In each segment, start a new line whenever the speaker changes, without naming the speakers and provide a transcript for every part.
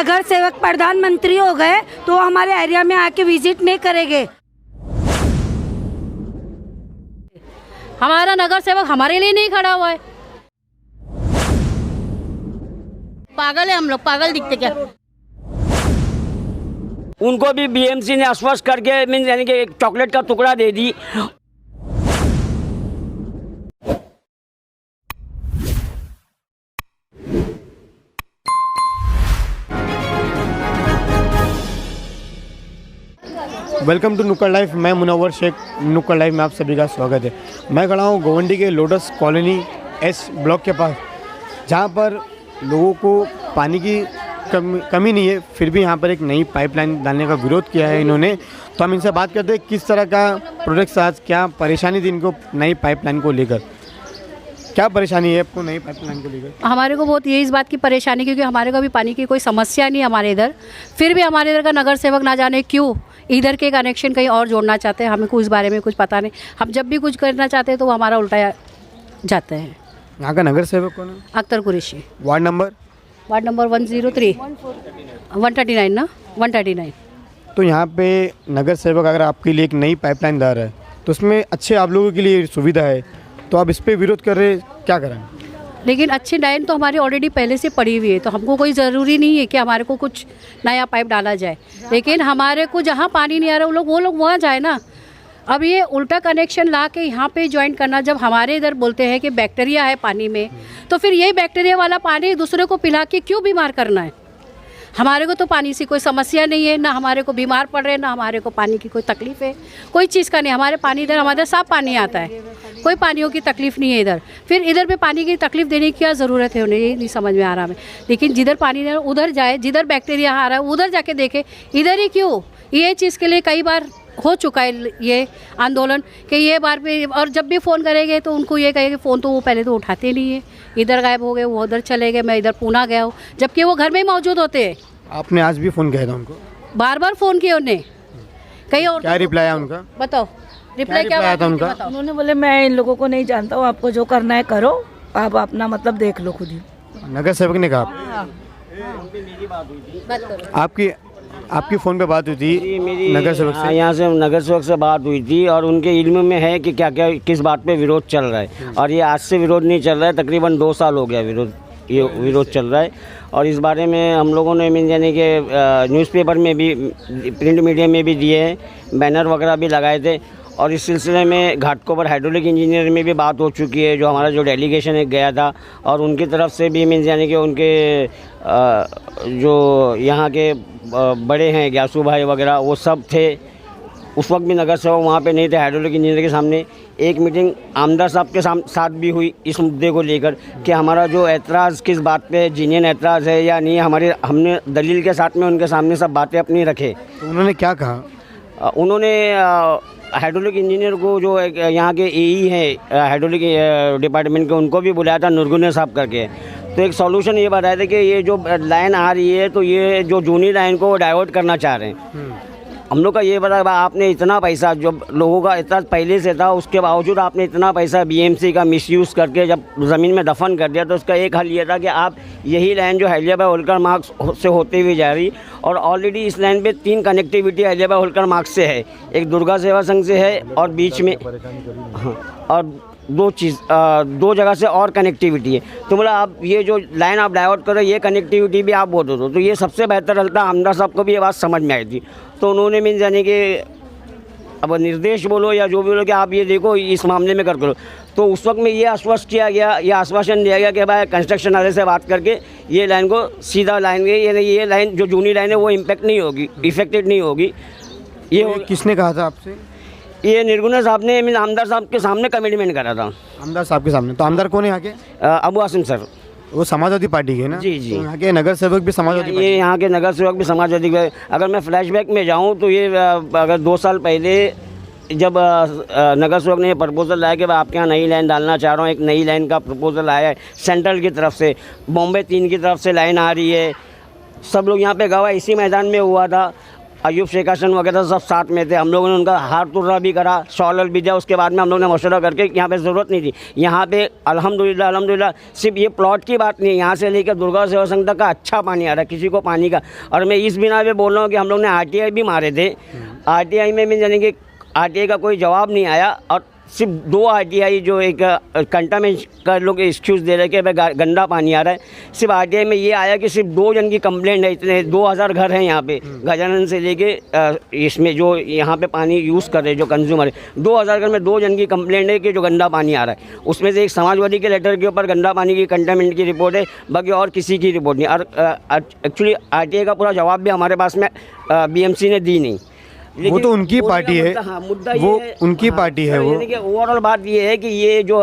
नगर सेवक प्रधानमंत्री हो गए तो हमारे एरिया में आके विजिट नहीं करेंगे।
हमारा नगर सेवक हमारे लिए नहीं खड़ा हुआ है। पागल है हम लोग, पागल दिखते क्या?
उनको भी बीएमसी ने आश्वस्त करके मीन यानी कि एक चॉकलेट का टुकड़ा दे दी।
वेलकम टू नुक्कड़ लाइफ। मैं मुनव्वर शेख। नुक्कड़ लाइफ में आप सभी का स्वागत है। मैं खड़ा हूँ गोवंडी के लोटस कॉलोनी एस ब्लॉक के पास, जहाँ पर लोगों को पानी की कमी नहीं है, फिर भी यहाँ पर एक नई पाइपलाइन डालने का विरोध किया है इन्होंने। तो हम इनसे बात करते हैं किस तरह का प्रोजेक्ट, आज क्या परेशानी थी इनको नई पाइपलाइन को लेकर। क्या परेशानी है आपको नई पाइपलाइन को लेकर?
हमारे को बहुत ये इस बात की परेशानी, क्योंकि हमारे को अभी पानी की कोई समस्या नहीं हमारे इधर, फिर भी हमारे इधर का नगर सेवक ना जाने क्यों इधर के कनेक्शन कहीं और जोड़ना चाहते हैं। हमें को इस बारे में कुछ पता नहीं। हम जब भी कुछ करना चाहते हैं तो वो हमारा उल्टा जाते हैं।
यहाँ का नगर सेवक कौन है?
अख्तर कुरैशी।
वार्ड नंबर
103 139 ना 139।
तो यहाँ पे नगर सेवक अगर आपके लिए एक नई पाइपलाइन डाल रहा है तो उसमें अच्छे आप लोगों के लिए सुविधा है, तो आप इस पर विरोध कर रहे, क्या करें?
लेकिन अच्छी लाइन तो हमारी ऑलरेडी पहले से पड़ी हुई है, तो हमको कोई ज़रूरी नहीं है कि हमारे को कुछ नया पाइप डाला जाए। लेकिन हमारे को जहाँ पानी नहीं आ रहा वो लोग वहाँ जाए ना। अब ये उल्टा कनेक्शन ला के यहाँ पे ज्वाइन करना, जब हमारे इधर बोलते हैं कि बैक्टीरिया है पानी में, तो फिर यही बैक्टीरिया वाला पानी दूसरे को पिला के क्यों बीमार करना है? हमारे को तो पानी से कोई समस्या नहीं है, ना हमारे को बीमार पड़ रहे, ना हमारे को पानी की कोई तकलीफ़ है, कोई चीज़ का नहीं। हमारे पानी इधर हमारे साफ पानी आता है, कोई पानियों की तकलीफ़ नहीं है इधर। फिर इधर पे पानी की तकलीफ़ देने की क्या ज़रूरत है उन्हें, ये नहीं समझ में आ रहा हमें। लेकिन जिधर पानी नहीं उधर जाए, जिधर बैक्टीरिया आ रहा है उधर जाके देखे, इधर ही क्यों? ये चीज़ के लिए कई बार हो चुका है ये आंदोलन कि ये बार पे, और जब भी फ़ोन करेंगे तो उनको ये कहेंगे फ़ोन तो वो पहले तो उठाते नहीं है, इधर गायब हो गए, वो उधर चले गए, मैं इधर पूना गया हूँ, जबकि वो घर में ही मौजूद होते हैं।
आपने आज भी फ़ोन किया था उनको?
बार बार फ़ोन किया उन्हें, कहीं और।
क्या रिप्लाई आया उनका?
बताओ रिप्लाई क्या
आया था उनका?
उन्होंने बोले मैं इन लोगों को नहीं जानता हूँ, आपको जो करना है करो, आप अपना मतलब देख लो खुद ही।
नगर सेवक ने कहा आपकी फ़ोन पे बात हुई थी नगर सेवक से?
यहाँ से नगर सेवक से बात हुई थी और उनके इल्म में है कि क्या क्या किस बात पे विरोध चल रहा है। और ये आज से विरोध नहीं चल रहा है, तकरीबन 2 साल हो गया ये विरोध चल रहा है। और इस बारे में हम लोगों ने यानी कि न्यूज़पेपर में भी, प्रिंट मीडिया में भी दिए हैं, बैनर वगैरह भी लगाए थे। और इस सिलसिले में घाटकोपर हाइड्रोलिक इंजीनियर में भी बात हो चुकी है, जो हमारा जो डेलीगेशन एक गया था, और उनकी तरफ से भी मीन्स यानी कि उनके जो यहाँ के बड़े हैं ग्यासू भाई वगैरह वो सब थे। उस वक्त भी नगर सेवक वहाँ पे नहीं थे। हाइड्रोलिक इंजीनियर के सामने एक मीटिंग आमदार साहब के साथ भी हुई इस मुद्दे को लेकर कि हमारा जो ऐतराज़ किस बात पे, जीनियन ऐतराज़ है या नहीं, हमने दलील के साथ में उनके सामने सब बातें अपनी रखे।
तो उन्होंने क्या कहा?
उन्होंने हाइड्रोलिक इंजीनियर को जो यहाँ के एई है हाइड्रोलिक डिपार्टमेंट के, उनको भी बुलाया था, नुरगुने साहब करके। तो एक सॉल्यूशन ये बताया था कि ये जो लाइन आ रही है तो ये जो जूनी लाइन को डाइवर्ट करना चाह रहे हैं। हम लोग का ये बताया आपने इतना पैसा, जो लोगों का इतना पहले से था, उसके बावजूद आपने इतना पैसा बीएमसी का मिसयूज़ करके जब ज़मीन में दफन कर दिया, तो उसका एक हल ये था कि आप यही लाइन जो हैलियाबाई होलकर मार्ग से होते हुए जा रही, और ऑलरेडी इस लाइन पे 3 कनेक्टिविटी हैलियाबाई होलकर मार्ग से है, एक दुर्गा सेवा संघ से है और बीच में और 2 जगह से और कनेक्टिविटी है। तो बोला आप ये जो लाइन आप डाइवर्ट करो, ये कनेक्टिविटी भी आप बोल दो, तो ये सबसे बेहतर चलता। आमदार साहब को भी ये बात समझ में आई थी, तो उन्होंने मीन यानी कि अब निर्देश बोलो या जो भी बोलो कि आप ये देखो इस मामले में कर करो। तो उस वक्त में ये आश्वस्त किया गया, ये आश्वासन दिया गया कि भाई कंस्ट्रक्शन वाले से बात करके ये लाइन को सीधा लाएंगे, ये लाइन जो जूनी लाइन है वो इम्पेक्ट नहीं होगी, इफेक्टेड नहीं होगी। ये
किसने कहा था आपसे?
ये निर्गुना साहब ने मीन आमदार साहब के सामने कमिटमेंट करा था।
आमदार साहब के सामने? तो आमदार कौन है यहाँ के?
अबू आसिम सर।
वो समाजवादी पार्टी के ना?
जी जी।
तो यहाँ के नगर सेवक भी समाजवादी
ये यहाँ के नगर सेवक भी समाजवादी। अगर मैं फ्लैशबैक में जाऊँ तो ये अगर 2 साल पहले जब नगर सेवक ने ये प्रपोजल लाया कि मैं आपके यहाँ नई लाइन डालना चाह रहा हूँ, एक नई लाइन का प्रपोजल आया है सेंट्रल की तरफ से, बॉम्बे 3 की तरफ से लाइन आ रही है, सब लोग यहाँ पे गवाह इसी मैदान में हुआ था। अयूब शेख हसन वगैरह सब साथ में थे। हम लोगों ने उनका हाथ तुर्रा भी करा, शॉल भी दिया। उसके बाद में हम लोगों ने मशवरा करके यहाँ पे ज़रूरत नहीं थी। यहाँ पे अल्हम्दुलिल्लाह सिर्फ ये प्लॉट की बात नहीं है, यहाँ से लेकर दुर्गा सेवा संघ तक का अच्छा पानी आ रहा है, किसी को पानी का। और मैं इस बिना पे बोल रहा हूँ कि हम लोग ने RTI भी मारे थे। RTI में भी यानी कि RTI का कोई जवाब नहीं आया, और सिर्फ 2 RTI जो एक कंटामेंट का लोग एक्सक्यूज़ दे रहे कि भाई गंदा पानी आ रहा है। सिर्फ RTI में ये आया कि सिर्फ 2 जन की कंप्लेंट है। इतने 2000 घर हैं यहाँ पे, गजानन से लेके इसमें जो यहाँ पे पानी यूज़ कर रहे जो कंज्यूमर है, 2000 घर में 2 जन की कंप्लेंट है कि जो गंदा पानी आ रहा है। उसमें से एक समाजवादी के लेटर के ऊपर गंदा पानी की कंटामेंट की रिपोर्ट है, बाकी और किसी की रिपोर्ट नहीं। और एक्चुअली RTI का पूरा जवाब भी हमारे पास में BMC ने दी नहीं।
वो तो उनकी पार्टी है,
मुद्दा
वो
ये
उनकी पार्टी है। वो
ओवरऑल बात ये है कि ये जो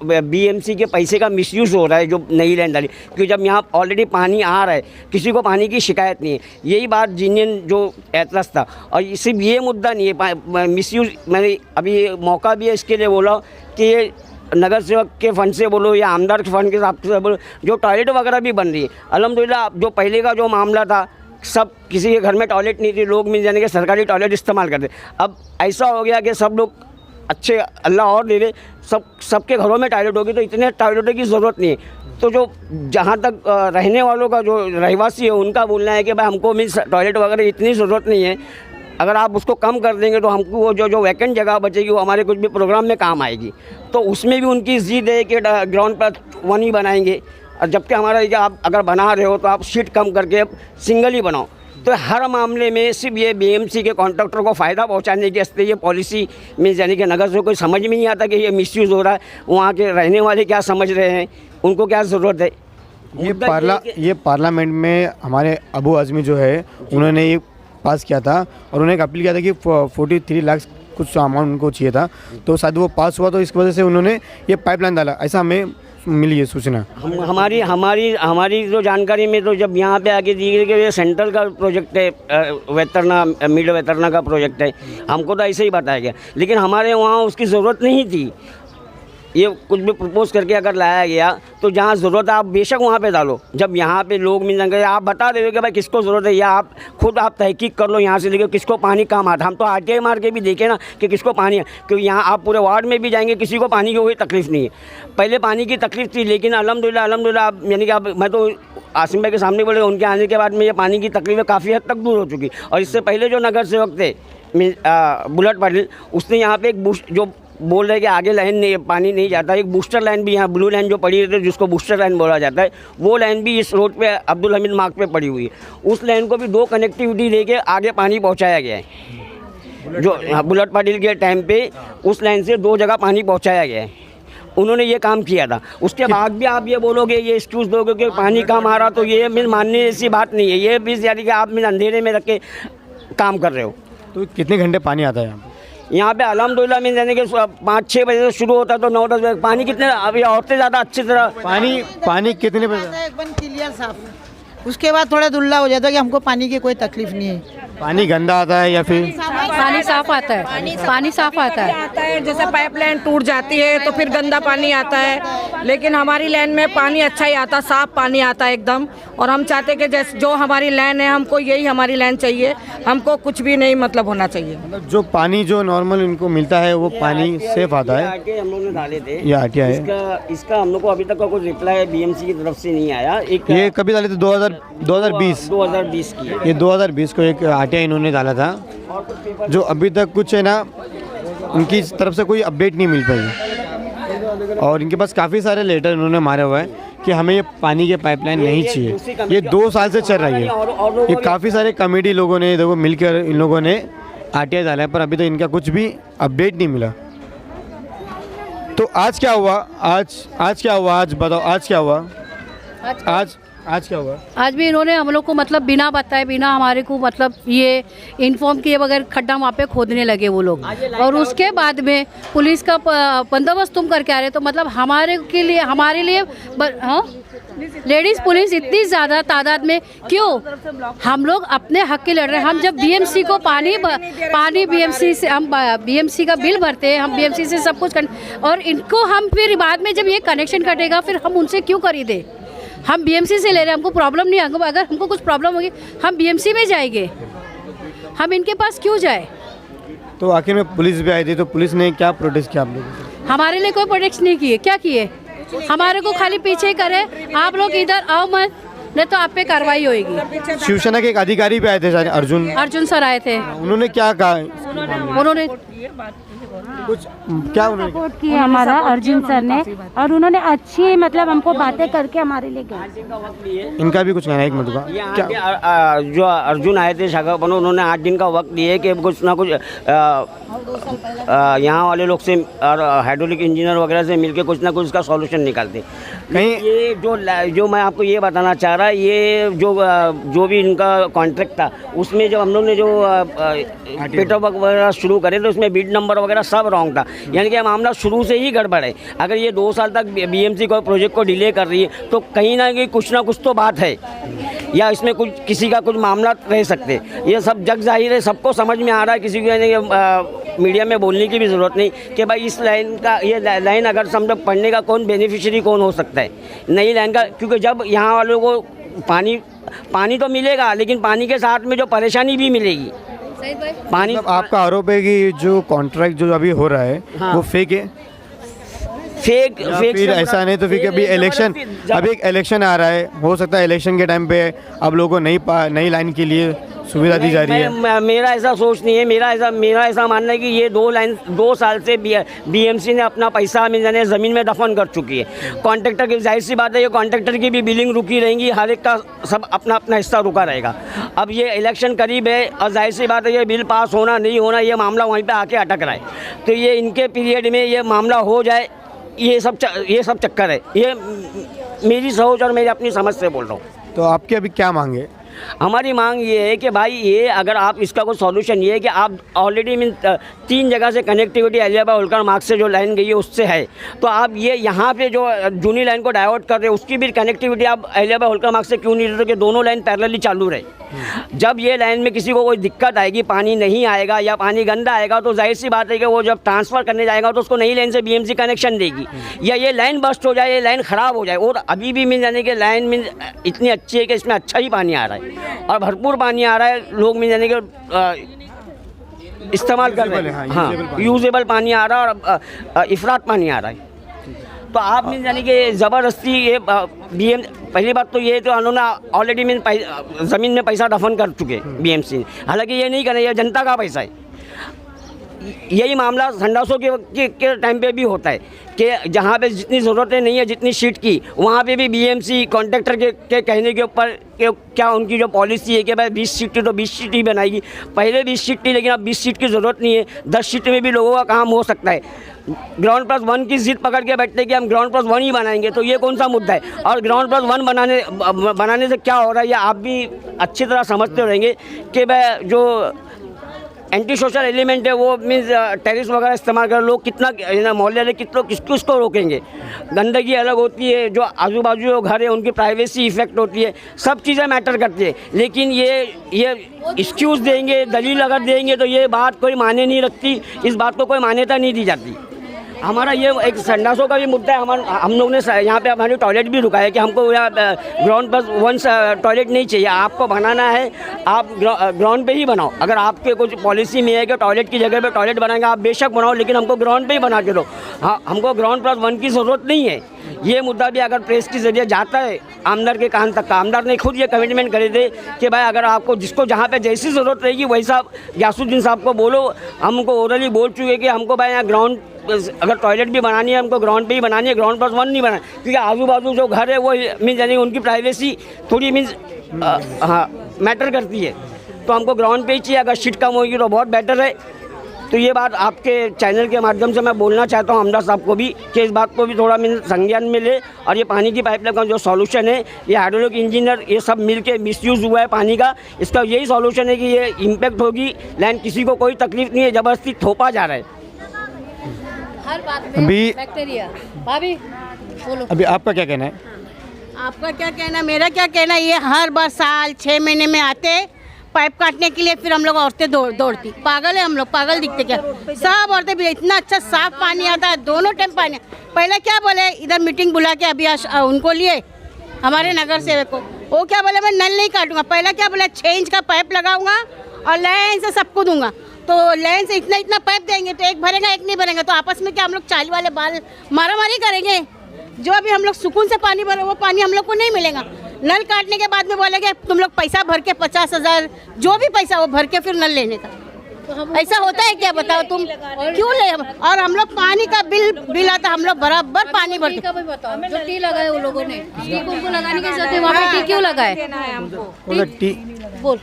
BMC के पैसे का मिसयूज़ हो रहा है जो नई लैंड डाली, क्योंकि जब यहाँ ऑलरेडी पानी आ रहा है, किसी को पानी की शिकायत नहीं है। यही बात जिनियन जो एतलस था। और सिर्फ ये मुद्दा नहीं है मिसयूज़, मैंने अभी मौका भी है इसके लिए बोला कि ये नगर सेवक के फंड से बोलो या आमदार के फंड के हिसाब से बोलो, जो टॉयलेट वगैरह भी बन रही है अल्हम्दुलिल्लाह। जो पहले का जो मामला था, सब किसी के घर में टॉयलेट नहीं थी, लोग मिल जाने के सरकारी टॉयलेट इस्तेमाल करते। अब ऐसा हो गया कि सब लोग अच्छे, अल्लाह और दे दे, सबके घरों में टॉयलेट होगी, तो इतने टॉयलेटों की ज़रूरत नहीं है। तो जो जहाँ तक रहने वालों का जो रहवासी है, उनका बोलना है कि भाई हमको मीन्स टॉयलेट वगैरह इतनी ज़रूरत नहीं है। अगर आप उसको कम कर देंगे तो हमको वो जो वैकेंट जगह बचेगी वो हमारे कुछ भी प्रोग्राम में काम आएगी। तो उसमें भी उनकी ज़िद है कि ग्राउंड पर 1 ही बनाएंगे, और जबकि हमारा ये आप अगर बना रहे हो तो आप सीट कम करके सिंगल ही बनाओ। तो हर मामले में सिर्फ ये BMC के कॉन्ट्रैक्टर को फ़ायदा पहुंचाने के वास्ते ये पॉलिसी में यानी कि नगर से कोई समझ में नहीं आता कि ये मिसयूज़ हो रहा है। वहाँ के रहने वाले क्या समझ रहे हैं, उनको क्या ज़रूरत है।
ये पार्लियामेंट में हमारे अबू आज़मी जो है, उन्होंने ये पास किया था, और उन्होंने एक अपील किया था कि 43 लाख कुछ अमाउंट उनको चाहिए था, तो शायद वो पास हुआ, तो इस वजह से उन्होंने ये पाइपलाइन डाला, ऐसा हमें मिली है सूचना।
हमारी जो जानकारी में तो जब यहाँ पे आके दी गई कि ये सेंट्रल का प्रोजेक्ट है, वेतरना मिड वेतरना का प्रोजेक्ट है, हमको तो ऐसे ही बताया गया। लेकिन हमारे वहाँ उसकी ज़रूरत नहीं थी। ये कुछ भी प्रपोज करके अगर लाया गया तो जहाँ ज़रूरत है आप बेशक वहाँ पे डालो। जब यहाँ पे लोग मिल जाएंगे, आप बता देते कि भाई किसको ज़रूरत है, या आप खुद आप तहकीक कर लो यहाँ से लेकर किसको पानी कम आता। हम तो RTI मार के भी देखें ना कि किसको पानी है, क्योंकि यहाँ आप पूरे वार्ड में भी जाएंगे, किसी को पानी की कोई तकलीफ़ नहीं है। पहले पानी की तकलीफ़ थी, लेकिन अल्हम्दुलिल्लाह यानी कि अब मैं तो आसिम भाई के सामने बोले, उनके आने के बाद में ये पानी की तकलीफ़ें काफ़ी हद तक दूर हो चुकी। और इससे पहले जो नगर सेवक थे बुलेट पाटिल, उसने यहाँ पे एक जो बोल रहे कि आगे लाइन नहीं, पानी नहीं जाता, एक बूस्टर लाइन भी यहाँ ब्लू लाइन जो पड़ी रहती है जिसको बूस्टर लाइन बोला जाता है, वो लाइन भी इस रोड पे अब्दुल हमीद मार्ग पे पड़ी हुई है। उस लाइन को भी 2 कनेक्टिविटी लेके आगे पानी पहुँचाया गया है। जो बुलेट पाटिल के टाइम पे उस लाइन से 2 जगह पानी पहुँचाया गया है, उन्होंने ये काम किया था। उसके बाद भी आप ये बोलोगे, ये एक्सक्यूज़ दोगे कि पानी कम आ रहा, तो ये मीन मानने जैसी बात नहीं है। ये भी यानी कि आप मीन अंधेरे में रख के काम कर रहे हो।
तो कितने घंटे पानी आता है
यहाँ पे अल्हम्दुलिल्लाह मीन यानी कि 5-6 बजे से शुरू होता है तो 9-10 बजे पानी कितने, अभी और से ज़्यादा अच्छी तरह
पानी कितने बजे
एकदम क्लियर साफ, उसके बाद थोड़ा धुल्ला हो जाता है कि हमको पानी की कोई तकलीफ नहीं है।
पानी गंदा आता है या फिर
पानी साफ आता है? पानी साफ आता है।
जैसे पाइपलाइन टूट जाती है तो फिर गंदा पानी आता है, लेकिन हमारी लाइन में पानी अच्छा ही आता, साफ पानी आता है एकदम। और हम चाहते कि जैसे जो हमारी लाइन है, हमको यही हमारी लाइन चाहिए, हमको कुछ भी नहीं मतलब होना चाहिए।
जो पानी जो नॉर्मल इनको मिलता है वो पानी सेफ आता है।
RTI हम लोग ने डाले थे,
ये RTI है।
इसका हम लोग को अभी तक का कोई रिप्लाई BMC की तरफ से नहीं आया।
ये कभी डाले थे 2020
की,
ये 2020 को एक RTI इन्होंने डाला था, जो अभी तक कुछ है ना उनकी तरफ से कोई अपडेट नहीं मिल पाई। और इनके पास काफ़ी सारे लेटर इन्होंने मारे हुए हैं कि हमें ये पानी के पाइपलाइन नहीं चाहिए। ये 2 साल से चल रही है। ये काफ़ी सारे कमेटी लोगों ने देखो मिलकर इन लोगों ने RTI डाला है, पर अभी तो इनका कुछ भी अपडेट नहीं मिला। तो आज क्या हुआ? आज क्या हुआ? आज बताओ, आज क्या हुआ? आज क्या हुआ?
आज भी इन्होंने हम लोग को मतलब बिना बताए, बिना हमारे को मतलब ये इन्फॉर्म किए बगैर खड्डा वहाँ पे खोदने लगे वो लोग। और उसके बाद में पुलिस का बंदोबस्त तुम करके आ रहे, तो मतलब हमारे लिए हाँ लेडीज़ पुलिस इतनी ज़्यादा तादाद में क्यों? हम लोग अपने हक के लड़ रहे हैं। हम जब BMC को पानी BMC से हम BMC का बिल भरते हैं, हम BMC से सब कुछ और इनको हम फिर बाद में जब ये कनेक्शन कटेगा फिर हम उनसे क्यों खरीदे? हम BMC से ले रहे हैं, हमको प्रॉब्लम नहीं है। अगर हमको कुछ प्रॉब्लम होगी हम BMC में जाएंगे। हम इनके पास क्यों जाए?
तो आखिर में पुलिस भी आई थी, तो पुलिस ने क्या प्रोटेस्ट किया आप लोगों से?
हमारे लिए कोई प्रोटेक्ट नहीं किए, क्या किए? हमारे को खाली पीछे करे, आप लोग इधर आओ मत, नहीं तो आप पे कार्रवाई होएगी।
शिवसेना के एक अधिकारी भी आए थे शायद,
अर्जुन सर आए थे,
उन्होंने क्या कहा?
उन्होंने
कुछ क्या उन्होंने
सपोर्ट किया हमारा अर्जुन सर ने, और उन्होंने अच्छी मतलब हमको बातें करके हमारे लिए गए।
इनका भी कुछ कहना है, एक मिनट का
यहाँ
क्या?
के जो अर्जुन आए थे शाखा प्रमुख, उन्होंने 8 दिन का वक्त दिए कि कुछ ना कुछ यहाँ वाले लोग से और हाइड्रोलिक इंजीनियर वगैरह से मिलके कुछ ना कुछ इसका सॉल्यूशन निकालते।
कहीं
ये जो मैं आपको ये बताना चाह रहा, ये जो भी इनका कॉन्ट्रैक्ट था, उसमें जब हम लोग ने जो पेपर वर्क वगैरह शुरू करे तो उसमें बिड नंबर वगैरह सब रॉन्ग था। यानी कि मामला शुरू से ही गड़बड़ है। अगर ये 2 साल तक बीएमसी को प्रोजेक्ट को डिले कर रही है तो कहीं ना कुछ तो बात है, या इसमें कुछ किसी का कुछ मामला रह सकते। ये सब जग जाहिर है, सबको समझ में आ रहा है, किसी को मीडिया में बोलने की भी ज़रूरत नहीं कि भाई इस लाइन का, ये लाइन अगर समझो पढ़ने का कौन बेनिफिशियरी कौन हो सकता है नई लाइन का। क्योंकि जब यहाँ वालों को पानी तो मिलेगा, लेकिन पानी के साथ में जो परेशानी भी मिलेगी। पानी
मतलब आपका आरोप है कि जो कॉन्ट्रैक्ट जो अभी हो रहा है वो फेक है?
फेक
फिर ऐसा नहीं तो फिर अभी इलेक्शन, अभी एक इलेक्शन आ रहा है, हो सकता है इलेक्शन के टाइम पे अब लोगों को नई लाइन के लिए सुविधा दी जा रही है।
मेरा ऐसा सोच नहीं है, मेरा ऐसा मानना है कि ये 2 साल से बीएमसी ने अपना पैसा ज़मीन में दफन कर चुकी है। कॉन्ट्रैक्टर की जाहिर सी बात है, ये कॉन्ट्रैक्टर की भी बिलिंग रुकी रहेगी, हर एक का सब अपना अपना हिस्सा रुका रहेगा। अब ये इलेक्शन करीब है और जाहिर सी बात है ये बिल पास होना नहीं होना, ये मामला वहीं पर आके अटक रहा है। तो ये इनके पीरियड में ये मामला हो जाए, ये सब चक्कर है। ये मेरी सोच और मेरी अपनी समझ से बोल रहा हूँ।
तो आपकी अभी क्या मांगे?
हमारी मांग ये है कि भाई ये अगर आप इसका कोई सॉल्यूशन ये है कि आप ऑलरेडी 3 जगह से कनेक्टिविटी अलियाबाद होलकर मार्ग से जो लाइन गई है उससे है, तो आप ये यहाँ पे जो जूनी लाइन को डाइवर्ट कर रहे हैं उसकी भी कनेक्टिविटी आप अलियाबाद होलकर मार्ग से क्यों नहीं देते कि दोनों लाइन पैरेलली चालू रहे। जब ये लाइन में किसी को कोई दिक्कत आएगी, पानी नहीं आएगा या पानी गंदा आएगा, तो जाहिर सी बात है कि वो जब ट्रांसफ़र करने जाएगा तो उसको नई लाइन से बीएमसी कनेक्शन देगी, या ये लाइन बस्ट हो जाए, ये लाइन ख़राब हो जाए। और अभी भी मिल जाने के लाइन में इतनी अच्छी है कि इसमें अच्छा ही पानी आ रहा है और भरपूर पानी आ रहा है, लोग मिल जाने के इस्तेमाल कर रहे हैं। हाँ, यूजेबल पानी आ रहा है और इफरात पानी आ रहा है। तो आप मिल जाने के ज़बरदस्ती ये पहली बात तो ये तो उन्होंने ऑलरेडी ज़मीन में पैसा दफन कर चुके बीएमसी। हालांकि ये नहीं करें, ये जनता का पैसा है। यही मामला संडासों के टाइम पे भी होता है कि जहाँ पे जितनी ज़रूरतें नहीं है जितनी शीट की, वहाँ पे भी बीएमसी कॉन्ट्रैक्टर के कहने के ऊपर क्या उनकी जो पॉलिसी है कि भाई 20 सीटें तो 20 सीट ही बनाएगी। पहले 20 सीट थी, लेकिन अब 20 सीट की ज़रूरत नहीं है, 10 सीट में भी लोगों का काम हो सकता है। ग्राउंड प्लस 1 की जिद पकड़ के बैठते कि हम ग्राउंड प्लस 1 ही बनाएंगे, तो ये कौन सा मुद्दा है? और ग्राउंड प्लस 1 बनाने से क्या हो रहा है, ये आप भी अच्छी तरह समझते रहेंगे कि भाई जो एंटी सोशल एलिमेंट है वो मीन्स टेरिस वगैरह इस्तेमाल कर, लोग कितना मोहल्ले वाले किसको रोकेंगे। गंदगी अलग होती है, जो आजू बाजू जो घर है उनकी प्राइवेसी इफेक्ट होती है, सब चीज़ें मैटर करती है। लेकिन ये एक्सक्यूज़ देंगे, दलील अगर देंगे तो ये बात कोई माने नहीं रखती, इस बात को कोई मान्यता नहीं दी जाती। हमारा ये एक संडासों का भी मुद्दा है। हम लोग ने यहाँ पे हमारी टॉयलेट भी रुका है कि हमको यहाँ ग्राउंड प्लस 1 टॉयलेट नहीं चाहिए, आपको बनाना है आप ग्राउंड पे ही बनाओ। अगर आपके कुछ पॉलिसी में है कि टॉयलेट की जगह पे टॉयलेट बनाएंगे, आप बेशक बनाओ, लेकिन हमको ग्राउंड पे ही बना के दो। हाँ, हमको ग्राउंड प्लस 1 की ज़रूरत नहीं है। ये मुद्दा भी अगर प्रेस के जरिए जाता है आमदार के कान तक, आमदार ने खुद ये कमिटमेंट करे थे कि भाई अगर आपको जिसको जहाँ पे जैसी ज़रूरत रहेगी वैसा गयासुद्दीन साहब को बोलो। हमको ओरली बोल चुके कि हमको भाई यहाँ ग्राउंड अगर टॉयलेट भी बनानी है हमको ग्राउंड पे ही बनानी है, ग्राउंड प्लस 1 नहीं बनाना, क्योंकि आजू बाजू जो घर है वो मीन्स यानी उनकी प्राइवेसी थोड़ी मीन्स हाँ मैटर करती है। तो हमको ग्राउंड पे ही चाहिए, अगर शीट कम होगी तो बहुत बेटर है। तो ये बात आपके चैनल के माध्यम से मैं बोलना चाहता हूँ आमदार साहब को भी कि इस बात को भी थोड़ा संज्ञान में ले, और ये पानी की पाइपलाइन का जो सॉल्यूशन है, ये हाइड्रोलिक इंजीनियर ये सब मिल के मिसयूज़ हुआ है पानी का, इसका यही सॉल्यूशन है कि ये इम्पैक्ट होगी लाइन, किसी को कोई तकलीफ नहीं है, ज़बरदस्ती थोपा जा रहा है
हर बात में
अभी
बैक्टीरिया। भाभी बोलो,
अभी आपका क्या कहना है?
आपका क्या कहना, मेरा क्या कहना, ये हर बार साल 6 महीने में आते पाइप काटने के लिए, फिर हम लोग औरतें दौड़ती। पागल है हम लोग, पागल दिखते क्या? सब औरतें भी, इतना अच्छा साफ पानी आता है, दोनों टाइम पानी। पहले क्या बोले, इधर मीटिंग बुला के अभी उनको लिए हमारे नगर सेवक को, वो क्या बोले मैं नल नहीं काटूंगा। पहले क्या बोले 6 इंच का पाइप लगाऊंगा और लाइन से सबको दूंगा। तो लाइन से इतना इतना पाइप देंगे तो एक भरेगा एक नहीं भरेगा, तो आपस में क्या हम लोग चाली वाले बाल मारामारी करेंगे? जो अभी हम लोग सुकून से पानी भरे वो पानी हम लोग को नहीं मिलेगा। नल काटने के बाद में बोलेंगे तुम लोग पैसा भर के 50,000 जो भी पैसा वो भर के फिर नल लेने का। ऐसा होता है क्या बताओ तुम? क्यों ले? और हम लोग पानी का बिल आता, हम लोग बराबर पानी भरते।
जो टी लगाए वो लोगों ने, टी उनको लगाने की जरूरत है, वहाँ पे टी क्यों लगाए? बोल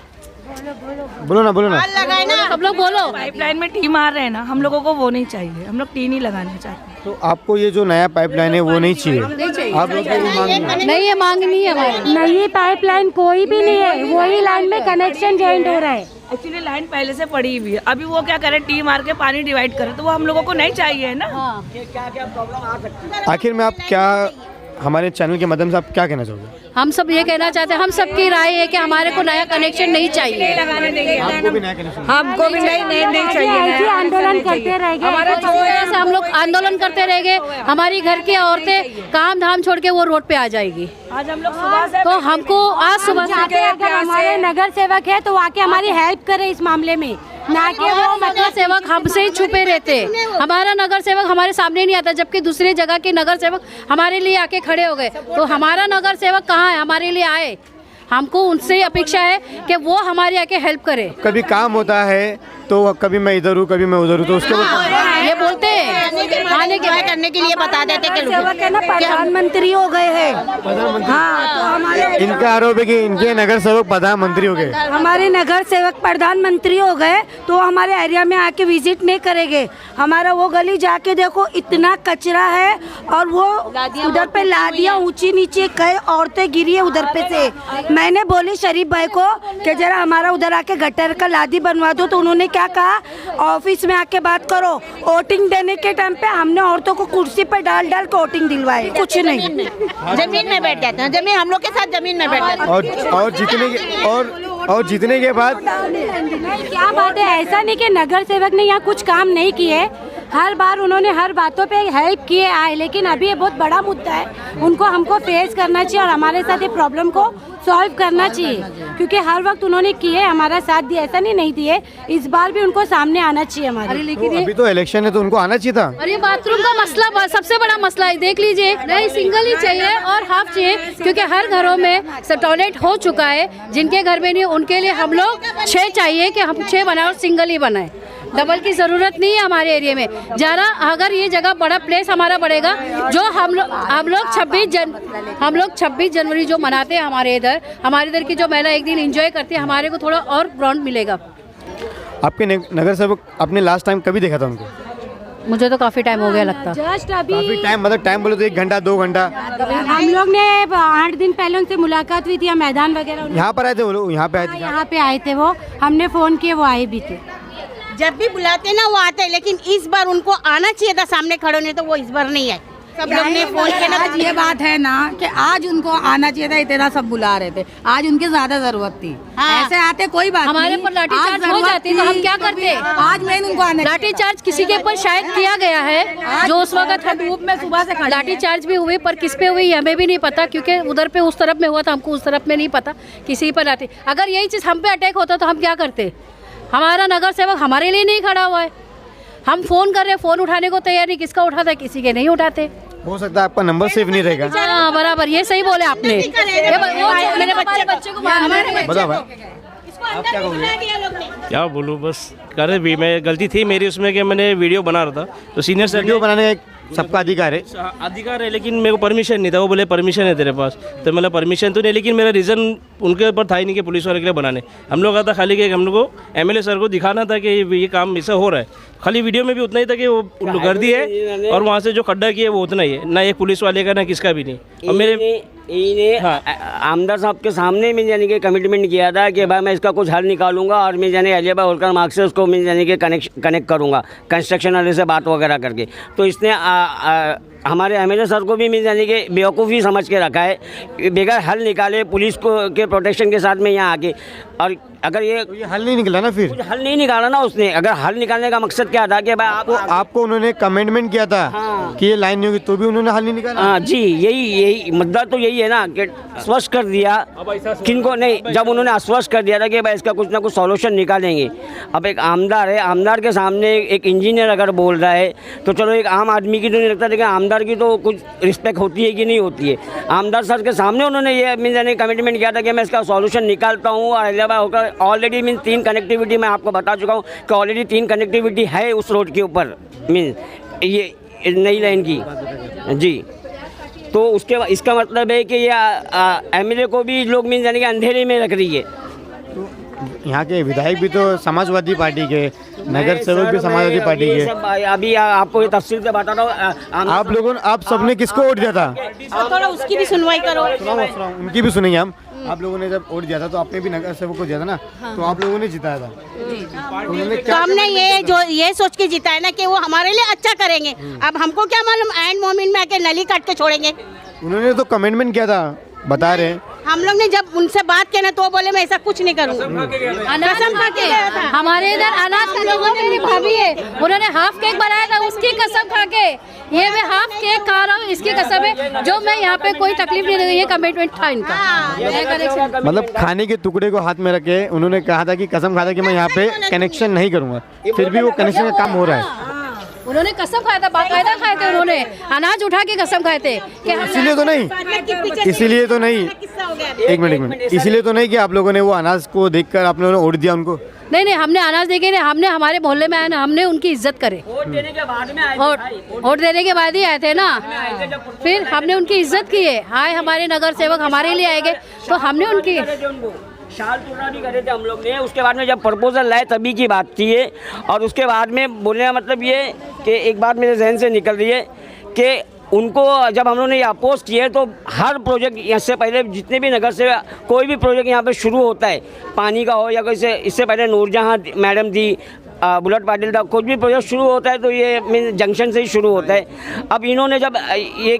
बोलो ना
लगाए ना,
सब लोग बोलो।
पाइपलाइन में टी मार रहे हैं ना, हम लोगों को वो नहीं चाहिए, हम लोग टी नहीं लगाना चाहते।
तो आपको ये जो नया पाइपलाइन है वो नहीं चाहिए? आप लोग की मांग नहीं?
नहीं, ये मांग नहीं है हमारी।
नई पाइपलाइन कोई भी नहीं है, वही लाइन में कनेक्शन जॉइंट हो रहा है।
एक्चुअली लाइन पहले से पड़ी हुई है, अभी वो क्या करे, टी मार के पानी डिवाइड करे, तो वो हम लोगों को नहीं चाहिए ना।
आखिर में आप क्या, हमारे चैनल के माध्यम से आप क्या कहना चाहोगे?
हम सब ये कहना चाहते हैं, हम सबकी राय है कि हमारे को नया कनेक्शन नहीं चाहिए।
आपको भी नया कनेक्शन?
हमको भी नहीं चाहिए।
ऐसे आंदोलन करते रहेंगे,
हमारे जो ऐसे हम लोग आंदोलन करते रहेंगे, हमारी घर की औरतें काम धाम छोड़ के वो रोड पे आ जाएगी।
आज हम लोग सुबह से
तो हमको आज सुबह
चाहते हैं अगर हमारे नगर सेवक है तो आके हमारी हेल्प करे इस मामले में, ना कि वो
नगर सेवक हमसे ही छुपे रहते। हमारा नगर सेवक हमारे सामने नहीं आता, जबकि दूसरी जगह के नगर सेवक हमारे लिए आके खड़े हो गए। तो हमारा नगर सेवक कहाँ है? हमारे लिए आए। हमको उनसे अपेक्षा है कि वो हमारे आके हेल्प करे।
कभी काम होता है तो कभी मैं इधर हूँ कभी मैं उधर हूँ, तो उसके बाद
ये बोलते हैं आने के
करने के लिए बता देते कि
सेवक है ना प्रधानमंत्री हो गए हैं। हाँ, तो हमारे
इनका आरोप है कि इनके नगर सेवक प्रधानमंत्री हो गए।
हमारे नगर सेवक प्रधानमंत्री हो गए तो हमारे एरिया में आके विजिट नहीं करेंगे। हमारा वो गली जाके देखो, इतना कचरा है और वो उधर पे लादियाँ ऊंची नीचे, कई औरतें गिरी है उधर पे से। मैंने बोली शरीफ भाई को कि जरा हमारा उधर आके गटर का लादी बनवा दो, तो उन्होंने क्या कहा, ऑफिस में आके बात करो। वोटिंग देने के टाइम पे हमने औरतों को कुर्सी पे डाल डाल के वोटिंग दिलवाए, कुछ नहीं।
जमीन में बैठ जाते हैं, जमीन हम लोग के साथ जमीन में बैठ जाते हैं।
और जीतने के बाद
क्या बात है, ऐसा नहीं कि नगर सेवक ने यहाँ कुछ काम नहीं किए, हर बार उन्होंने हर बातों पे हेल्प किए आए, लेकिन अभी ये बहुत बड़ा मुद्दा है, उनको हमको फेस करना चाहिए और हमारे साथ ये प्रॉब्लम को सॉल्व करना चाहिए, क्योंकि हर वक्त उन्होंने किए, हमारा साथ दिया, ऐसा नहीं दिए, इस बार भी उनको सामने आना चाहिए हमारे।
लेकिन
अभी तो इलेक्शन है तो उनको आना चाहिए था।
अरे बाथरूम का मसला सबसे बड़ा मसला है, देख लीजिए। नहीं, सिंगल ही चाहिए और हाफ चाहिए, क्योंकि हर घरों में टॉयलेट हो चुका है। जिनके घर में नहीं, उनके लिए हम लोग 6 चाहिए कि हम 6 बनाए और सिंगल ही बनाए। डबल की ज़रूरत नहीं है हमारे एरिया में। ज़रा अगर ये जगह बड़ा प्लेस हमारा बढ़ेगा, जो हम लोग 26 जनवरी जो मनाते हैं हमारे इधर की जो महिला एक दिन एंजॉय करती है, हमारे को थोड़ा और ग्राउंड मिलेगा।
आपके नगर सेवक आपने लास्ट टाइम कभी देखा था उनको?
मुझे तो काफ़ी टाइम हो गया लगता।
जस्ट अभी
काफी टाइम, मतलब टाइम बोले तो 1 घंटा 2 घंटा।
हम लोग ने 8 दिन पहले उनसे मुलाकात हुई थी, मैदान वगैरह
यहाँ पर आए थे वो लोग? यहाँ पे आए थे?
यहाँ पे आए थे वो, हमने फोन किए, वो आए भी थे।
जब भी बुलाते ना वो आते हैं, लेकिन इस बार उनको आना चाहिए था सामने खड़े होने, तो वो इस बार नहीं आए। सब लोग ने फोन किया ना,
आज ये बात है ना कि आज उनको आना चाहिए था, इतना सब बुला रहे थे, आज उनकी ज्यादा जरूरत थी।
हाँ।
ऐसे आते कोई बात
हमारे
नहीं,
पर लाठी
आज
चार्ज हो
जरूरत
जाती तो हम क्या करते?
आज मेन उनको आना
लाठी चार्ज किसी के ऊपर शायद किया गया है, जो उस वक्त
धूप में सुबह से खड़े
लाठी चार्ज भी हुई, पर किस पे हुई हमें भी नहीं पता, क्योंकि उधर पे उस तरफ में हुआ था, हमको उस तरफ में नहीं पता किसी पर लाठी। अगर यही चीज़ हम पे अटैक होता तो हम क्या करते? हमारा नगर सेवक हमारे लिए नहीं खड़ा हुआ है, हम फोन कर रहे, फोन उठाने को तैयार नहीं, किसका उठाता है, किसी के नहीं उठाते।
हो सकता है आपका नंबर सेव नहीं रहेगा।
हाँ बराबर, ये सही बोले आपने। मेरे बच्चे को
बताओ भाई, आप क्या कहोगे?
क्या बोलूँ, बस करे भी मैं गलती थी मेरी उसमें कि मैंने वीडियो बना रहा था, तो सीनियर सर
वीडियो बनाने का एक सबका अधिकार है।
अधिकार है, लेकिन मेरे को परमिशन नहीं था। वो बोले परमिशन है तेरे पास, तो मतलब परमिशन तो नहीं, लेकिन मेरा रीज़न उनके ऊपर था ही नहीं कि पुलिस वाले के लिए बनाने। हम लोग आता खाली कि हम लोग को एमएलए सर को दिखाना था कि ये काम ऐसा हो रहा है। खाली वीडियो में भी उतना ही था कि वो गर्दी है और वहाँ से जो खड्डा किया वो उतना ही है, ना एक पुलिस वाले का ना किसका भी नहीं। और मेरे
आमदार साहब के सामने मैं यानी कि कमिटमेंट किया था कि भाई मैं इसका कुछ हल निकालूंगा और मैं यानी अजय भाई होलकर मार्ग से उसको मैं यानी कि कनेक्ट करूंगा कंस्ट्रक्शन वाले से बात वगैरह करके। तो इसने हमारे एमएलए सर को भी मिल जाने के बेवकूफ़ी समझ के रखा है, बगैर हल निकाले पुलिस को के प्रोटेक्शन के साथ में यहाँ आके। और अगर ये
हल नहीं निकला ना, फिर
कुछ हल नहीं निकाला ना उसने। अगर हल निकालने का मकसद क्या था कि भाई
आपको उन्होंने कमेंटमेंट किया था कि ये लाइन नहीं होगी, तो भी उन्होंने हल नहीं निकाला।
हाँ जी, यही मुद्दा तो यही है ना कि आश्वस्त कर दिया किनको नहीं, जब उन्होंने आश्वस्त कर दिया था कि भाई इसका कुछ ना कुछ सॉल्यूशन निकालेंगे। अब एक आमदार है, आमदार के सामने एक इंजीनियर अगर बोल रहा है तो चलो एक आम आदमी की तो नहीं लगता, लेकिन आमदार की तो कुछ रिस्पेक्ट होती है कि नहीं होती है। आमदार सर के सामने उन्होंने ये मीन कमिटमेंट किया था कि मैं इसका सॉल्यूशन निकालता हूँ। और इलाहाबाद होकर ऑलरेडी मीन 3 कनेक्टिविटी मैं आपको बता चुका हूँ कि ऑलरेडी 3 कनेक्टिविटी है उस रोड के ऊपर, मीन ये नई लाइन की जी। तो उसके बाद इसका मतलब है कि ये एमएलए को भी लोग मीन यानी कि अंधेरे में रख रही है।
यहाँ के विधायक भी तो समाजवादी पार्टी के, नगर सेवक भी समाजवादी पार्टी के।
अभी आपको ये तफसील से बता रहा हूँ।
आप सबने किसको वोट दिया था?
थोड़ा उसकी भी सुनवाई करो।
उनकी भी सुनेंगे हम। आप लोगों ने जब वोट दिया था तो आपने भी नगर सेवक को दिया था ना, तो आप लोगों ने जिताया था। उन्होंने
तो हमने ये सोच के जिताया ना कि वो हमारे लिए अच्छा करेंगे। अब हमको क्या मालूम एंड मोमेंट में आके नली काट के छोड़ेंगे।
उन्होंने तो कमेंटमेंट किया था, बता रहे हैं।
हम लोग ने जब उनसे बात किया ना तो बोले मैं ऐसा कुछ नहीं करूँगा।
कसम खा के हमारे इधर अनाज के लोगों ने लिखा भी है, उन्होंने हाफ केक बनाया था उसकी कसम खा के। ये मैं हाफ केक खा रहा हूँ, इसकी कसम है। जो मैं यहाँ पे कोई तकलीफ नहीं लगी, ये कमिटमेंट था इनका।
मतलब खाने के टुकड़े को हाथ में रखे उन्होंने कहा था कि कसम खाता कि मैं यहाँ पे कनेक्शन नहीं करूँगा, फिर भी वो कनेक्शन का काम हो रहा है।
उन्होंने कसम खाया था, बाकायदा खाए थे उन्होंने, अनाज उठा के कसम खाए थे कि
इसीलिए तो नहीं, एक मिनट, इसीलिए तो नहीं कि आप लोगों ने वो अनाज को देखकर आप लोगों ने वोट दिया उनको।
नहीं, हमने अनाज देखे नहीं, हमने हमारे मोहल्ले में आए ना, हमने उनकी इज्जत करे। वोट देने के बाद ही आए थे ना, फिर हमने उनकी इज्जत की है। आए हमारे नगर सेवक हमारे लिए आएंगे तो हमने उनकी
शाल चूड़ा भी करे थे हम लोग ने। उसके बाद में जब प्रपोजल लाए तभी की बात थी ये। और उसके बाद में बोलने का मतलब ये कि एक बात मेरे जहन से निकल रही है कि उनको जब हम लोगों ने ये अपोज किए तो हर प्रोजेक्ट इससे पहले जितने भी नगर से कोई भी प्रोजेक्ट यहाँ पे शुरू होता है, पानी का हो या कोई से, इससे पहले नूरजहां मैडम थी, बुलेट पाटिल था, कुछ भी प्रोजेक्ट शुरू होता है तो ये मीन जंक्शन से ही शुरू होता है। अब इन्होंने जब ये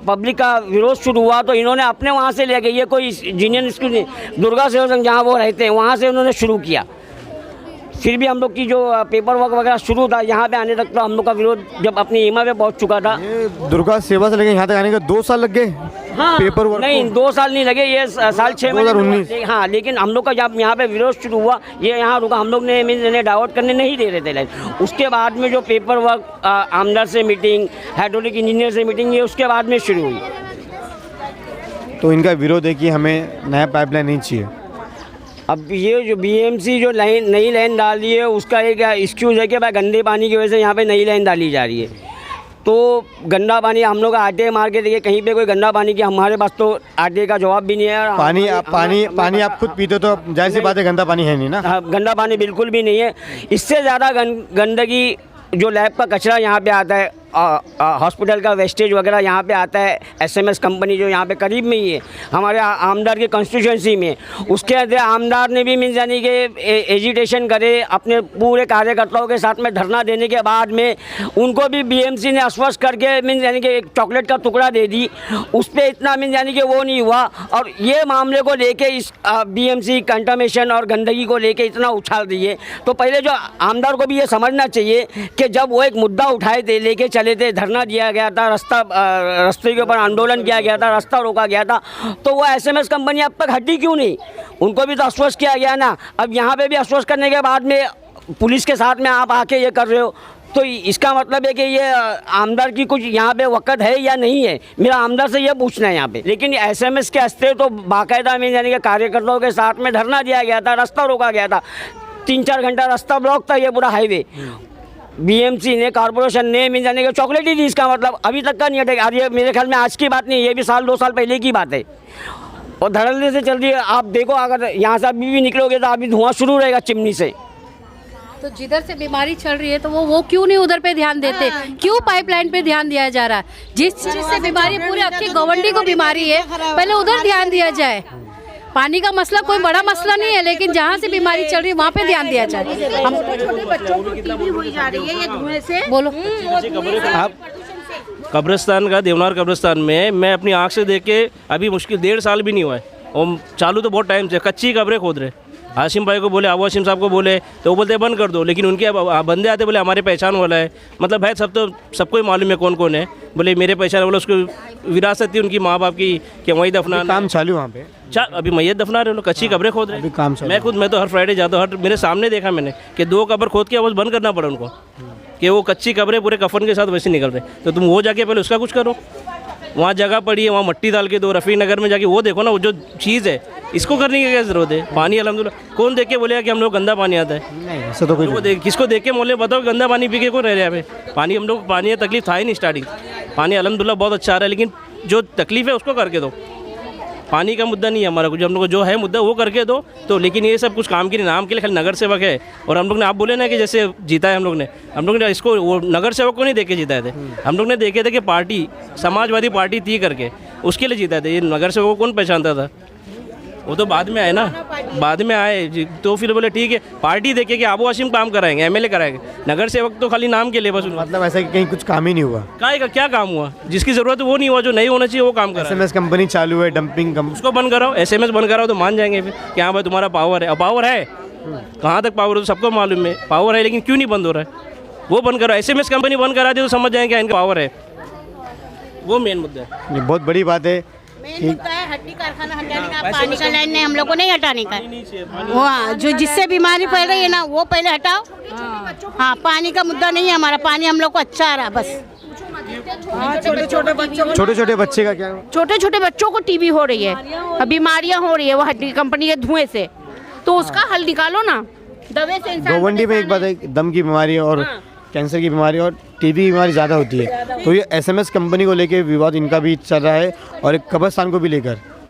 पब्लिक का विरोध शुरू हुआ तो इन्होंने अपने वहाँ से लेके, ये कोई इंजीनियर स्कूल नहीं, दुर्गा सेवा संघ जहाँ वो रहते हैं वहाँ से उन्होंने शुरू किया। फिर भी हम लोग की जो पेपर वर्क वगैरह शुरू था यहाँ पे आने तक तो हम लोग का विरोध जब अपनी ईमा पे पहुँच चुका था।
दुर्गा सेवा से लेके यहाँ तक आने का 2 साल लग गए।
हाँ,
पेपर वर्क
नहीं 2 साल नहीं लगे, ये साल 6 महीने
2019।
हाँ, लेकिन हम लोग का जब यहाँ पे विरोध शुरू हुआ ये यहाँ रुका, हम लोग ने मीन डाइवर्ट करने नहीं दे रहे थे लाइन। उसके बाद में जो पेपर वर्क, आमदार से मीटिंग, हाइड्रोलिक इंजीनियर से मीटिंग, ये उसके बाद में शुरू हुई।
तो इनका विरोध है कि हमें नया पाइपलाइन नहीं चाहिए।
अब ये जो बीएमसी जो नई लाइन डाली है उसका एक एक्सक्यूज़ है कि भाई गंदे पानी की वजह से यहाँ पे नई लाइन डाली जा रही है। तो गंदा पानी हम लोग आटे मार के देखिए कहीं पे कोई गंदा पानी की हमारे पास तो आटे का जवाब भी नहीं है।
पानी आप खुद पीते तो जाहिर सी बात है गंदा पानी है नहीं ना।
हाँ, गंदा पानी बिल्कुल भी नहीं है। इससे ज़्यादा गंदगी जो लैब का कचरा यहाँ पे आता है, हॉस्पिटल का वेस्टेज वगैरह यहाँ पे आता है। एसएमएस कंपनी जो यहाँ पे करीब में ही है हमारे आमदार की कॉन्स्टिट्यूंसी में, उसके अंदर आमदार ने भी मीन यानी कि एजिटेशन करे, अपने पूरे कार्यकर्ताओं के साथ में धरना देने के बाद में उनको भी बीएमसी ने आश्वस्त करके मीन यानी कि एक चॉकलेट का टुकड़ा दे दी। उस पर इतना मीन यानी कि वो नहीं हुआ। और ये मामले को लेके इस बीएमसी कंटामिनेशन और गंदगी को लेके इतना उछाल दिए। तो पहले जो आमदार को भी ये समझना चाहिए कि जब वो एक मुद्दा उठाए थे, लेके चले थे, धरना दिया गया था, रास्ते के ऊपर आंदोलन किया गया था, रास्ता रोका गया था, तो वो एसएमएस कंपनी अब तक हटी क्यों नहीं? उनको भी तो आश्वस्त किया गया ना। अब यहाँ पे भी आश्वस्त करने के बाद में पुलिस के साथ में आप आके ये कर रहे हो, तो इसका मतलब है कि ये आमदार की कुछ यहाँ पे वक़्त है या नहीं है? मेरा आमदार से ये पूछना है यहाँ पे। लेकिन एसएमएस के हस्ते तो बाकायदा में यानी कि कार्यकर्ताओं के साथ में धरना दिया गया था, रास्ता रोका गया था, 3-4 घंटा रास्ता ब्लॉक था ये पूरा हाईवे। बीएमसी ने, कॉर्पोरेशन ने मीन जाने के चॉकलेट ही दी। इसका मतलब अभी तक का नहीं हटेगा। और ये मेरे ख्याल में आज की बात नहीं, ये भी 1-2 साल पहले की बात है और धड़ल्ले से चल रही है। आप देखो अगर यहाँ से अभी भी निकलोगे तो अभी धुआं शुरू रहेगा चिमनी से।
तो जिधर से बीमारी चल रही है तो वो क्यों नहीं उधर पे ध्यान देते? क्यों पाइपलाइन पे ध्यान दिया जा रहा है? जिस चीज से बीमारी पूरे अक्की गवंडी को बीमारी है पहले उधर ध्यान दिया जाए। पानी का मसला कोई बड़ा मसला नहीं है, लेकिन जहाँ से बीमारी चल रही है वहाँ पे ध्यान दिया जाए। हम
छोटे बच्चों को टीबी हुई जा रही है ये धुएं से।
बोलो
आप
कब्रिस्तान का, देवनार कब्रिस्तान में मैं अपनी आँख से देख के अभी मुश्किल 1.5 साल भी नहीं हुआ है, और चालू तो बहुत टाइम से कच्ची कब्रें खोद रहे। हाशिम भाई को बोले, आबू हाशिम साहब को बोले तो वो बोलते बंद कर दो, लेकिन उनके बंदे आते बोले हमारे पहचान वाला है। मतलब भाई सबको ही मालूम है कौन कौन है। बोले मेरे पहचान वाला, उसको विरासत थी उनकी माँ बाप की कि वहीं दफना।
काम चालू वहाँ पे
अभी मैयत दफना रहे लोग, कच्ची कब्रें खोद रहे।
अभी काम चालू।
मैं तो हर फ्राइडे जाता हूँ, मेरे सामने देखा मैंने कि 2 कब्र खोद के बस बंद करना पड़ा उनको, कि वो कच्ची कब्रें पूरे कफन के साथ वैसे निकल रहे। तो तुम वो जाके पहले उसका कुछ करो। वहाँ जगह पड़ी है, वहाँ मट्टी डाल के दो। रफ़ी नगर में जाके वो देखो ना, वो जो चीज़ है, इसको करने की क्या ज़रूरत है? पानी अल्हम्दुलिल्लाह कौन देख के बोलेगा कि हम लोग गंदा पानी आता है?
नहीं, ऐसा तो कोई
किसको देख के मोहल्ले बताओ गंदा पानी पी के कौन रह रहा है? यहाँ पे पानी हम लोग पानी है, तकलीफ था ही नहीं स्टार्टिंग। पानी अल्हम्दुलिल्लाह बहुत अच्छा आ रहा है, लेकिन जो तकलीफ है उसको करके दो। पानी का मुद्दा नहीं है हमारा कुछ, हम लोग को जो है मुद्दा वो करके दो। तो लेकिन ये सब कुछ काम के नाम के लिए खाली नगर सेवक है। और हम लोग ने, आप बोले ना कि जैसे जीता है हम लोग ने इसको, वो नगर सेवक को नहीं देखे जीताए थे, हम लोग ने देखे थे कि पार्टी समाजवादी पार्टी थी करके, उसके लिए जीता थे। ये नगर सेवक को कौन पहचानता था? वो तो बाद में आए ना, बाद में आए तो फिर बोले ठीक है पार्टी देखे कि आबू हाशिम काम कराएंगे, एमएलए कराएंगे। नगर सेवक तो खाली नाम के लिए बस।
मतलब ऐसा कि कहीं कुछ काम ही नहीं हुआ।
क्या काम हुआ? जिसकी ज़रूरत है वो नहीं हुआ, जो नहीं होना चाहिए वो काम करा।
SMS कंपनी चालू है, डंपिंग
उसको बंद कराओ, SMS बंद कराओ तो मान जाएंगे फिर कि हाँ भाई तुम्हारा पावर है। अब पावर है, कहाँ तक पावर है तो सबको मालूम है, पावर है, लेकिन क्यों नहीं बंद हो रहा है? वो बंद करो, SMS कंपनी बंद करा दे तो समझ जाएंगे इनका पावर है। वो मेन मुद्दा है।
ये बहुत बड़ी बात है।
मेन मुद्दा है हड्डी कारखाना हटाने का, पानी का लाइन नहीं हम लोग को नहीं हटाने का। वो जो जिससे बीमारी फैल रही है ना, वो पहले हटाओ। हाँ, पानी का मुद्दा नहीं है हमारा, पानी हम लोग को अच्छा आ रहा है बस।
छोटे छोटे बच्चों
छोटे बच्चे का क्या?
छोटे छोटे बच्चों को टीबी हो रही है, बीमारियां हो रही है वो हड्डी कंपनी के धुएं से, तो उसका हल निकालो ना। दवे से इंसान
गोवंडी में एक बात है, दम की बीमारी और कैंसर की बीमारी और टीबी की बीमारी ज़्यादा होती है। तो ये SMS कंपनी को लेके विवाद इनका भी चल रहा है और एक कब्रिस्तान को भी लेकर।